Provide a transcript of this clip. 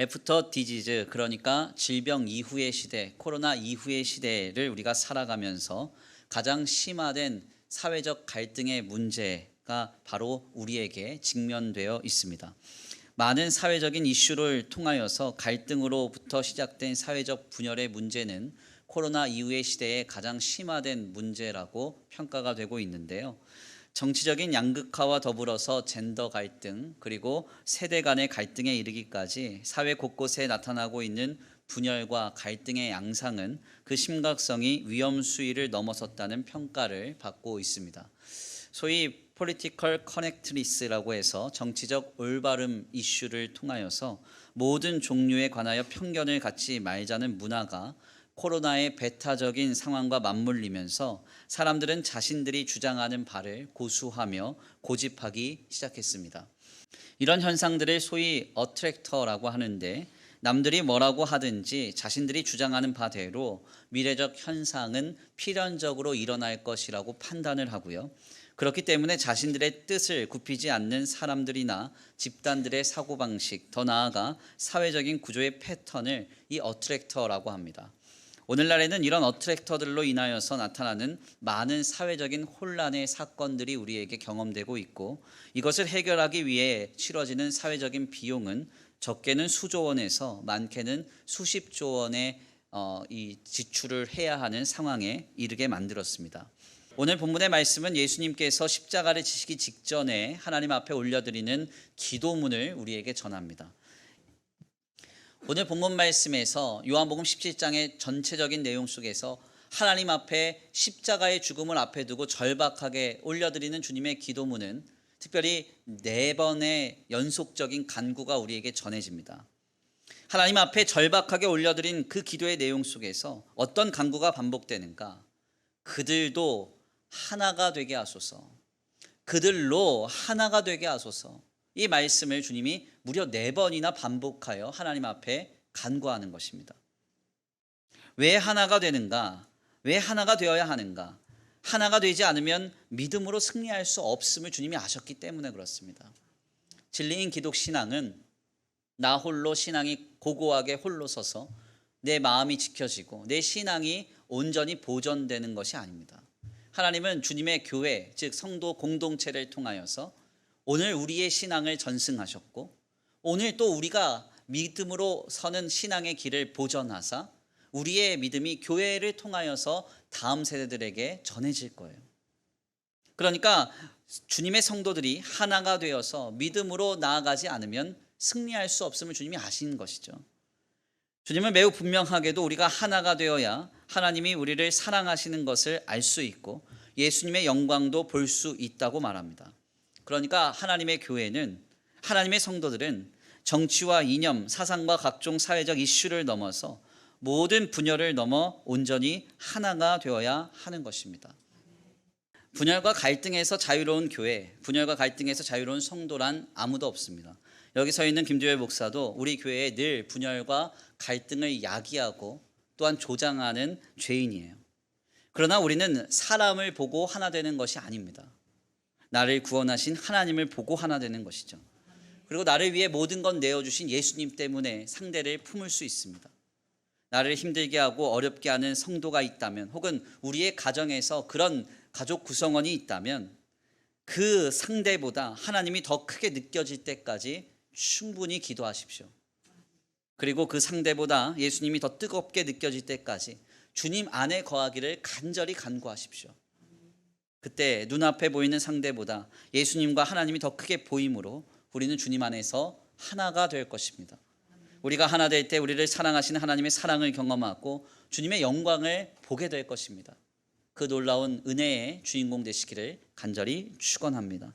애프터 디지즈, 그러니까 질병 이후의 시대, 코로나 이후의 시대를 우리가 살아가면서 가장 심화된 사회적 갈등의 문제가 바로 우리에게 직면되어 있습니다. 많은 사회적인 이슈를 통하여서 갈등으로부터 시작된 사회적 분열의 문제는 코로나 이후의 시대에 가장 심화된 문제라고 평가가 되고 있는데요. 정치적인 양극화와 더불어서 젠더 갈등, 그리고 세대 간의 갈등에 이르기까지 사회 곳곳에 나타나고 있는 분열과 갈등의 양상은 그 심각성이 위험 수위를 넘어섰다는 평가를 받고 있습니다. 소위 political correctness라고 해서 정치적 올바름 이슈를 통하여서 모든 종류에 관하여 편견을 갖지 말자는 문화가 코로나의 배타적인 상황과 맞물리면서 사람들은 자신들이 주장하는 바를 고수하며 고집하기 시작했습니다. 이런 현상들을 소위 어트랙터라고 하는데, 남들이 뭐라고 하든지 자신들이 주장하는 바대로 미래적 현상은 필연적으로 일어날 것이라고 판단을 하고요. 그렇기 때문에 자신들의 뜻을 굽히지 않는 사람들이나 집단들의 사고방식, 더 나아가 사회적인 구조의 패턴을 이 어트랙터라고 합니다. 오늘날에는 이런 어트랙터들로 인하여서 나타나는 많은 사회적인 혼란의 사건들이 우리에게 경험되고 있고, 이것을 해결하기 위해 치러지는 사회적인 비용은 적게는 수조 원에서 많게는 수십조 원의 이 지출을 해야 하는 상황에 이르게 만들었습니다. 오늘 본문의 말씀은 예수님께서 십자가를 지시기 직전에 하나님 앞에 올려드리는 기도문을 우리에게 전합니다. 오늘 본문 말씀에서 요한복음 17장의 전체적인 내용 속에서 하나님 앞에 십자가의 죽음을 앞에 두고 절박하게 올려드리는 주님의 기도문은 특별히 4번의 연속적인 간구가 우리에게 전해집니다. 하나님 앞에 절박하게 올려드린 그 기도의 내용 속에서 어떤 간구가 반복되는가? 그들도 하나가 되게 하소서. 그들로 하나가 되게 하소서. 이 말씀을 주님이 무려 4번이나 반복하여 하나님 앞에 간구하는 것입니다. 왜 하나가 되는가? 왜 하나가 되어야 하는가? 하나가 되지 않으면 믿음으로 승리할 수 없음을 주님이 아셨기 때문에 그렇습니다. 진리인 기독 신앙은 나 홀로 신앙이 고고하게 홀로 서서 내 마음이 지켜지고 내 신앙이 온전히 보존되는 것이 아닙니다. 하나님은 주님의 교회, 즉 성도 공동체를 통하여서 오늘 우리의 신앙을 전승하셨고, 오늘 또 우리가 믿음으로 서는 신앙의 길을 보존하사 우리의 믿음이 교회를 통하여서 다음 세대들에게 전해질 거예요. 그러니까 주님의 성도들이 하나가 되어서 믿음으로 나아가지 않으면 승리할 수 없음을 주님이 아시는 것이죠. 주님은 매우 분명하게도 우리가 하나가 되어야 하나님이 우리를 사랑하시는 것을 알 수 있고 예수님의 영광도 볼 수 있다고 말합니다. 그러니까 하나님의 교회는, 하나님의 성도들은 정치와 이념, 사상과 각종 사회적 이슈를 넘어서 모든 분열을 넘어 온전히 하나가 되어야 하는 것입니다. 분열과 갈등에서 자유로운 교회, 분열과 갈등에서 자유로운 성도란 아무도 없습니다. 여기 서 있는 김주열 목사도 우리 교회에 늘 분열과 갈등을 야기하고 또한 조장하는 죄인이에요. 그러나 우리는 사람을 보고 하나 되는 것이 아닙니다. 나를 구원하신 하나님을 보고 하나 되는 것이죠. 그리고 나를 위해 모든 건 내어주신 예수님 때문에 상대를 품을 수 있습니다. 나를 힘들게 하고 어렵게 하는 성도가 있다면, 혹은 우리의 가정에서 그런 가족 구성원이 있다면 그 상대보다 하나님이 더 크게 느껴질 때까지 충분히 기도하십시오. 그리고 그 상대보다 예수님이 더 뜨겁게 느껴질 때까지 주님 안에 거하기를 간절히 간구하십시오. 그때 눈앞에 보이는 상대보다 예수님과 하나님이 더 크게 보이므로 우리는 주님 안에서 하나가 될 것입니다. 우리가 하나 될 때 우리를 사랑하시는 하나님의 사랑을 경험하고 주님의 영광을 보게 될 것입니다. 그 놀라운 은혜의 주인공 되시기를 간절히 축원합니다.